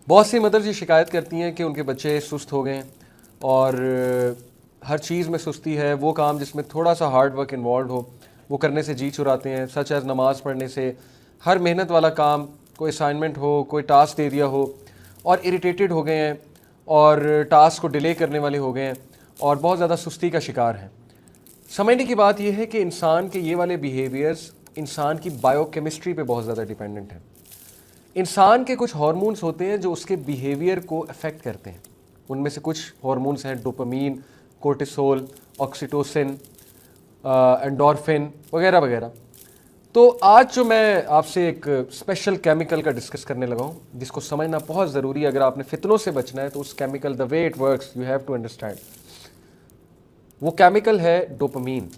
बहुत सी मदर्स ये शिकायत करती हैं कि उनके बच्चे सुस्त हो गए हैं और हर चीज़ में सुस्ती है। वो काम जिसमें थोड़ा सा हार्ड वर्क इन्वॉल्व हो वो करने से जी चुराते हैं, सच एज़ नमाज़ पढ़ने से। हर मेहनत वाला काम, कोई असाइनमेंट हो, कोई टास्क दे दिया हो और इरिटेटेड हो गए हैं और टास्क को डिले करने वाले हो गए हैं और बहुत ज़्यादा सुस्ती का शिकार हैं। समझने की बात यह है कि इंसान के ये वाले बिहेवियर्स इंसान की बायोकेमिस्ट्री पे बहुत ज़्यादा डिपेंडेंट है। इंसान के कुछ हार्मोन्स होते हैं जो उसके बिहेवियर को अफेक्ट करते हैं। उनमें से कुछ हार्मोन्स हैं डोपामीन, कोर्टिसोल, ऑक्सीटोसिन, एंडोर्फिन वगैरह वगैरह। तो आज जो मैं आपसे एक स्पेशल केमिकल का डिस्कस करने लगा हूँ जिसको समझना बहुत ज़रूरी है। अगर आपने फितनों से बचना है तो उस chemical, the way it works, you have to understand. वो केमिकल है डोपामीन।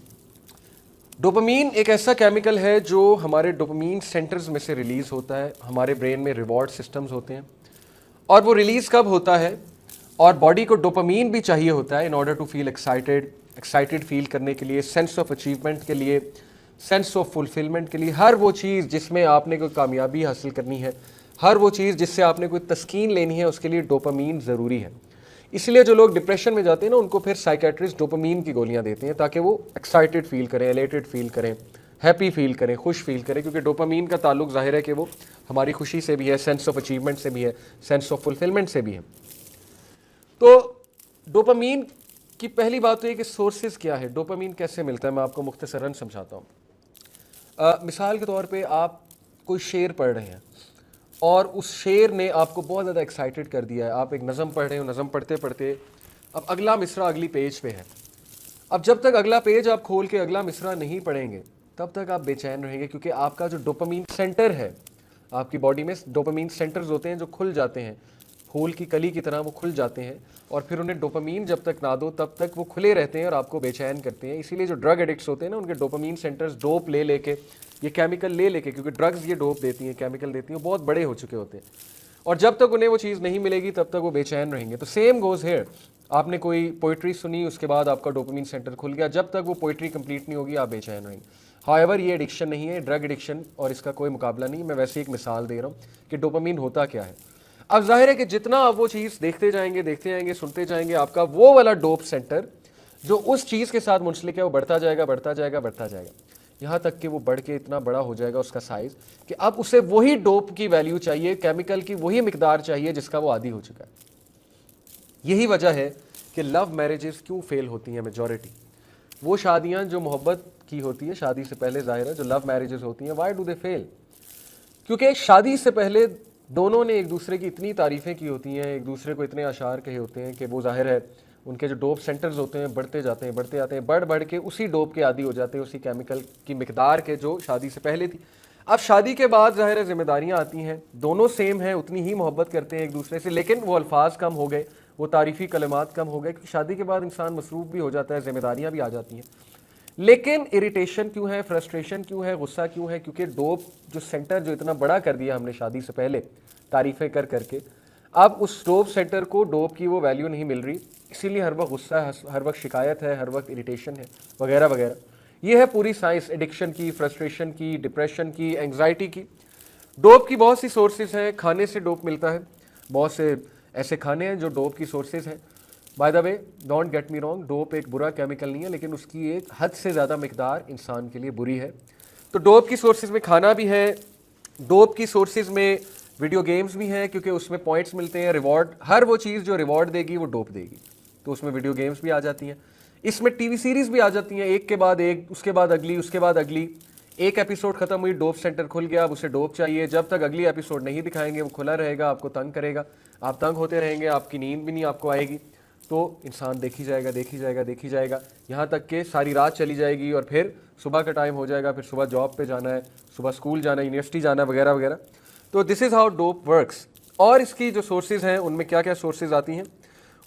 डोपामीन एक ऐसा केमिकल है जो हमारे डोपामीन सेंटर्स में से रिलीज़ होता है। हमारे ब्रेन में रिवॉर्ड सिस्टम्स होते हैं और वो रिलीज़ कब होता है, और बॉडी को डोपामीन भी चाहिए होता है in order to feel excited feel करने के लिए, सेंस ऑफ अचीवमेंट के लिए, सेंस ऑफ फुलफिलमेंट के लिए। हर वो चीज़ जिसमें आपने कोई कामयाबी हासिल करनी है, हर वो चीज़ जिससे आपने कोई तस्कीन लेनी है, उसके लिए डोपामीन ज़रूरी है। इसलिए जो लोग डिप्रेशन में जाते हैं ना, उनको फिर साइकेट्रिस्ट डोपामीन की गोलियां देते हैं ताकि वो एक्साइटेड फील करें, एलेटेड फील करें, हैप्पी फील करें, खुश फील करें, क्योंकि डोपामीन का ताल्लुक जाहिर है कि वो हमारी खुशी से भी है, सेंस ऑफ अचीवमेंट से भी है, सेंस ऑफ फुलफिलमेंट से भी है। तो डोपामीन की पहली बात तो ये कि सोर्सेज क्या है, डोपामीन कैसे मिलता है, मैं आपको मुख्तसरन समझाता हूँ। मिसाल के तौर पे आप कोई शेर पढ़ रहे हैं और उस शेर ने आपको बहुत ज़्यादा एक्साइटेड कर दिया है। आप एक नज़म पढ़ रहे हो, नज़म पढ़ते पढ़ते अब अगला मिसरा अगली पेज पे है। अब जब तक अगला पेज आप खोल के अगला मिसरा नहीं पढ़ेंगे तब तक आप बेचैन रहेंगे, क्योंकि आपका जो डोपामीन सेंटर है, आपकी बॉडी में डोपामीन सेंटर्स होते हैं जो खुल जाते हैं, फूल की कली की तरह वो खुल जाते हैं और फिर उन्हें डोपामीन जब तक ना दो तब तक वो खुले रहते हैं और आपको बेचैन करते हैं। इसीलिए जो ड्रग एडिक्ट्स होते हैं ना, उनके डोपामीन सेंटर्स डोप ले लेके, ये केमिकल ले लेके, क्योंकि ड्रग्स ये डोप देती हैं, केमिकल देती हैं, वो बहुत बड़े हो चुके होते हैं और जब तक उन्हें वो चीज़ नहीं मिलेगी तब तक वो बेचैन रहेंगे। तो सेम गोज़ हेयर। आपने कोई पोइट्री सुनी, उसके बाद आपका डोपामीन सेंटर खुल गया, जब तक वो पोइट्री कंप्लीट नहीं होगी आप बेचैन रहेंगे। हाउएवर ये एडिक्शन नहीं है, ड्रग एडिक्शन और इसका कोई मुकाबला नहीं। मैं वैसे एक मिसाल दे रहा हूँ कि डोपामीन होता क्या है। अब जाहिर है कि जितना आप वो चीज़ देखते जाएंगे, सुनते जाएंगे, आपका वो वाला डोप सेंटर जो उस चीज़ के साथ मुंसलिक है वो बढ़ता जाएगा, यहाँ तक कि वो बढ़ के इतना बड़ा हो जाएगा उसका साइज़ कि अब उसे वही डोप की वैल्यू चाहिए, केमिकल की वही मिकदार चाहिए जिसका वो आदी हो चुका है। यही वजह है कि लव मैरिजेस क्यों फेल होती हैं। मेजॉरिटी वो शादियाँ जो मोहब्बत की होती है शादी से पहले, जाहिर है जो लव मैरिजेस होती हैं, वाई डू दे फेल? क्योंकि शादी से पहले दोनों ने एक दूसरे की इतनी तारीफ़ें की होती हैं, एक दूसरे को इतने अशार कहे होते हैं कि वो जाहिर है उनके जो डोप सेंटर्स होते हैं बढ़ते जाते हैं, बढ़ के उसी डोप के आदी हो जाते हैं, उसी केमिकल की मिकदार के जो शादी से पहले थी। अब शादी के बाद जाहिर है जिम्मेदारियाँ आती हैं, दोनों सेम हैं, उतनी ही मोहब्बत करते हैं एक दूसरे से, लेकिन वो अल्फाज कम हो गए, वो तारीफ़ी कलमात कम हो गए, क्योंकि शादी के बाद इंसान मसरूफ़ भी हो जाता है, जिम्मेदारियाँ भी आ जाती हैं। लेकिन इरिटेशन क्यों है, फ्रस्ट्रेशन क्यों है, गुस्सा क्यों है? क्योंकि डोप जो सेंटर जो इतना बड़ा कर दिया हमने शादी से पहले तारीफ़ें कर करके, अब उस डोप सेंटर को डोप की वो वैल्यू नहीं मिल रही, इसीलिए हर वक्त गुस्सा है, हर वक्त शिकायत है, हर वक्त इरिटेशन है, वगैरह वगैरह। ये है पूरी साइंस एडिक्शन की, फ्रस्ट्रेशन की, डिप्रेशन की, एंग्जाइटी की। डोप की बहुत सी सोर्सेज हैं, खाने से डोप मिलता है, बहुत से ऐसे खाने हैं जो डोप की सोर्सेज हैं। By the way, don't get me wrong, dope एक बुरा केमिकल नहीं है, लेकिन उसकी एक हद से ज़्यादा मिकदार इंसान के लिए बुरी है। तो डोप की सोर्सेज में खाना भी है, डोप की सोर्सेज में वीडियो गेम्स भी हैं, क्योंकि उसमें पॉइंट्स मिलते हैं, रिवॉर्ड, हर वो चीज़ जो रिवॉर्ड देगी वो डोप देगी, तो उसमें वीडियो गेम्स भी आ जाती हैं। इसमें टीवी सीरीज़ भी आ जाती हैं, एक के बाद एक, उसके बाद अगली, उसके बाद अगली। एक एपिसोड खत्म हुई, डोप सेंटर खुल गया, अब उसे डोप चाहिए, जब तक अगली एपिसोड नहीं दिखाएंगे वो खुला रहेगा, आपको तंग करेगा, आप तंग होते रहेंगे, आपकी नींद भी नहीं आपको आएगी। तो इंसान देखी जाएगा, यहाँ तक कि सारी रात चली जाएगी और फिर सुबह का टाइम हो जाएगा, फिर सुबह जॉब पे जाना है, सुबह स्कूल जाना है, यूनिवर्सिटी जाना है, वगैरह वगैरह। तो this is how dope works. और इसकी जो सोर्सेज हैं उनमें क्या क्या सोर्सेज आती हैं,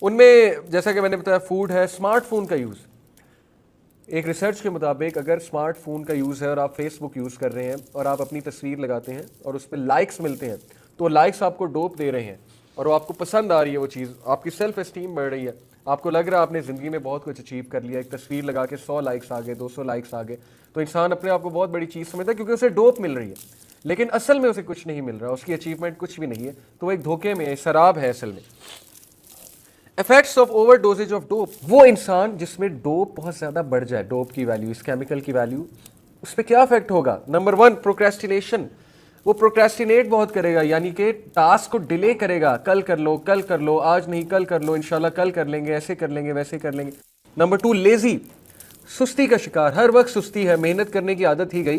उनमें जैसा कि मैंने बताया फूड है, स्मार्टफोन का यूज़। एक रिसर्च के मुताबिक अगर स्मार्टफोन का यूज़ है और आप फेसबुक यूज़ कर रहे हैं और आप अपनी तस्वीर लगाते हैं और उस पर लाइक्स मिलते हैं, तो लाइक्स आपको डोप दे रहे हैं और वो आपको पसंद आ रही है, वो चीज़ आपकी सेल्फ एस्टीम बढ़ रही है, आपको लग रहा है आपने ज़िंदगी में बहुत कुछ अचीव कर लिया। एक तस्वीर लगा के 100 लाइक्स आ गए, 200 लाइक्स आ गए, तो इंसान अपने आप को बहुत बड़ी चीज़ समझता है, क्योंकि उसे डोप मिल रही है। लेकिन असल में उसे कुछ नहीं मिल रहा, उसकी अचीवमेंट कुछ भी नहीं है, तो वो एक धोखे में है, शराब है असल में। Effects of overdoses of dope, वो इंसान जिसमें डोप बहुत ज्यादा बढ़ जाए, डोप की वैल्यू, इस केमिकल की वैल्यू, उस पर क्या इफेक्ट होगा? नंबर 1 प्रोक्रेस्टिनेशन, वो प्रोक्रेस्टिनेट बहुत करेगा, यानी कि टास्क को डिले करेगा, कल कर लो, कल कर लो, आज नहीं कल कर लो, इंशाल्लाह कल कर लेंगे, ऐसे कर लेंगे, वैसे कर लेंगे। नंबर 2 लेजी, सुस्ती का शिकार, हर वक्त सुस्ती है, मेहनत करने की आदत ही गई,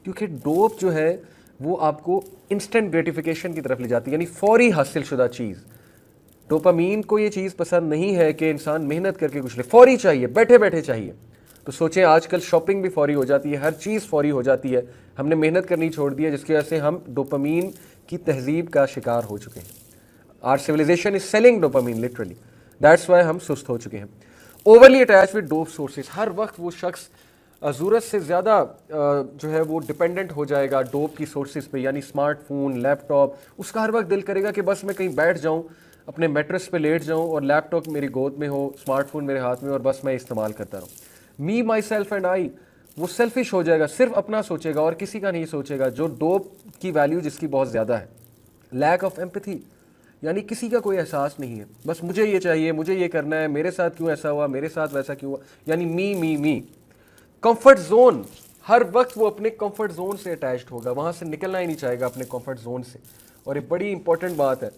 क्योंकि डोप जो है वो आपको इंस्टेंट ग्रेटिफिकेशन की तरफ ले जाती है, यानी फौरी हासिल शुदा चीज़। डोपामीन को ये चीज़ पसंद नहीं है कि इंसान मेहनत करके कुछ ले, फौरी चाहिए, बैठे बैठे चाहिए। तो सोचें आजकल शॉपिंग भी फौरी हो जाती है, हर चीज़ फौरी हो जाती है, हमने मेहनत करनी छोड़ दी है, जिसकी वजह से हम डोपामीन की तहजीब का शिकार हो चुके हैं। Our civilisation is selling dopamine literally, that's why हम सुस्त हो चुके हैं। Overly attach with dope sources, हर वक्त वो शख्स ज़रूरत से ज़्यादा जो है वो डिपेंडेंट हो जाएगा डोप की सोर्सेज पे, यानी स्मार्टफोन, लैपटॉप, उसका हर वक्त दिल करेगा कि बस मैं कहीं बैठ जाऊँ, अपने मैट्रेस पे लेट जाऊँ और लैपटॉप मेरी गोद में हो, स्मार्टफोन मेरे हाथ में, और बस मैं इस्तेमाल करता रहूँ। मी माई सेल्फ एंड आई, वो सेल्फिश हो जाएगा, सिर्फ अपना सोचेगा और किसी का नहीं सोचेगा, जो डोप की वैल्यू जिसकी बहुत ज़्यादा है। लैक ऑफ एम्पैथी, यानी किसी का कोई एहसास नहीं है, बस मुझे ये चाहिए, मुझे ये करना है, मेरे साथ क्यों ऐसा हुआ, मेरे साथ वैसा क्यों हुआ, यानी मी मी मी। कंफर्ट जोन, हर वक्त वो अपने कंफर्ट जोन से अटैच्ड होगा, वहाँ से निकलना ही नहीं चाहेगा अपने कंफर्ट जोन से। और ये बड़ी इंपॉर्टेंट बात है,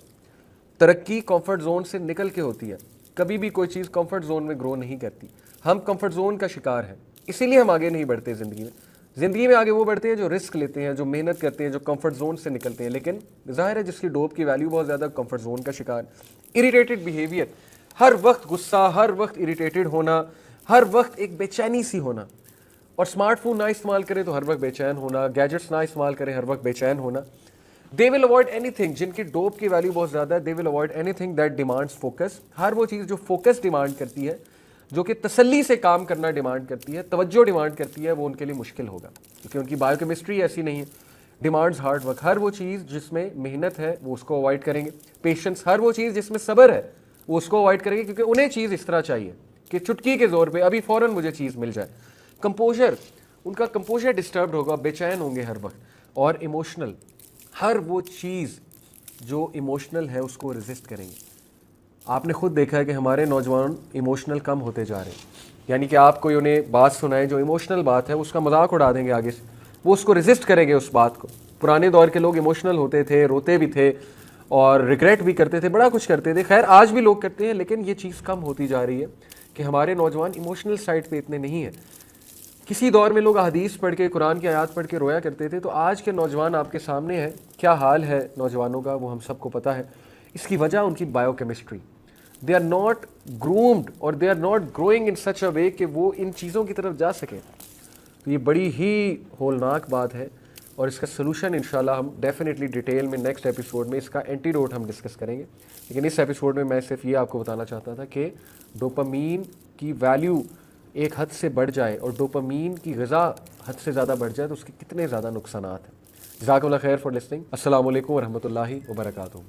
तरक्की कंफर्ट जोन से निकल के होती है, कभी भी कोई चीज़ कंफर्ट जोन में ग्रो नहीं करती। हम कंफर्ट जोन का शिकार हैं, इसीलिए हम आगे नहीं बढ़ते ज़िंदगी में। ज़िंदगी में आगे वो बढ़ते हैं जो रिस्क लेते हैं, जो मेहनत करते हैं, जो कंफर्ट जोन से निकलते हैं। लेकिन जाहिर है जिसकी डोप की वैल्यू बहुत ज़्यादा, कंफर्ट जोन का शिकार। इरिटेटेड बिहेवियर, हर वक्त गुस्सा, हर वक्त इरिटेटेड होना, हर वक्त एक बेचैनी सी होना। और स्मार्टफोन ना इस्तेमाल करें तो हर वक्त बेचैन होना, गैजेट्स ना इस्तेमाल करें हर वक्त बेचैन होना। दे विल अवॉइड एनीथिंग, जिनकी डोप की वैल्यू बहुत ज़्यादा है, they will avoid anything that demands focus, हर वो चीज़ जो फोकस डिमांड करती है, जो कि तसल्ली से काम करना डिमांड करती है, तवज्जो डिमांड करती है, वो उनके लिए मुश्किल होगा, क्योंकि उनकी बायोकेमिस्ट्री ऐसी नहीं है। डिमांड्स हार्ड वर्क, हर वो चीज़ जिसमें मेहनत है वो उसको अवॉइड करेंगे। पेशेंस, हर वो चीज़ जिसमें सब्र है वो उसको अवॉइड करेंगे, क्योंकि उन्हें चीज़ इस तरह चाहिए कि चुटकी के ज़ोर पर अभी फ़ौरन मुझे चीज़ मिल जाए। कंपोजर, उनका कंपोजर डिस्टर्ब होगा, बेचैन होंगे हर वक्त। और इमोशनल, हर वो चीज़ जो इमोशनल है उसको रेजिस्ट करेंगे। आपने खुद देखा है कि हमारे नौजवान इमोशनल कम होते जा रहे हैं, यानी कि आप कोई उन्हें बात सुनाए जो इमोशनल बात है, उसका मजाक उड़ा देंगे आगे से, वो उसको रेजिस्ट करेंगे उस बात को। पुराने दौर के लोग इमोशनल होते थे, रोते भी थे और रिग्रेट भी करते थे, बड़ा कुछ करते थे। खैर आज भी लोग करते हैं, लेकिन ये चीज़ कम होती जा रही है कि हमारे नौजवान इमोशनल साइड पे इतने नहीं हैं। किसी दौर में लोग हदीस पढ़ के, कुरान की आयत पढ़ के रोया करते थे, तो आज के नौजवान आपके सामने हैं, क्या हाल है नौजवानों का वो हम सबको पता है। इसकी वजह उनकी biochemistry, they are not groomed और they are not growing in such a way कि वो इन चीज़ों की तरफ जा सकें। तो ये बड़ी ही होलनाक बात है, और इसका सलूशन इंशाल्लाह हम डेफिनेटली डिटेल में नेक्स्ट एपिसोड में इसका एंटीडोट हम डिस्कस करेंगे। लेकिन इस एपिसोड में मैं सिर्फ ये आपको बताना चाहता था कि डोपामीन की वैल्यू एक हद से बढ़ जाए और डोपामीन की ग़िज़ा हद से ज़्यादा बढ़ जाए तो उसके कितने ज़्यादा नुकसानात हैं। जज़ाकल्लाह खैर फॉर लिसनिंग। अस्सलामु अलैकुम व रहमतुल्लाहि व बरकातुहू।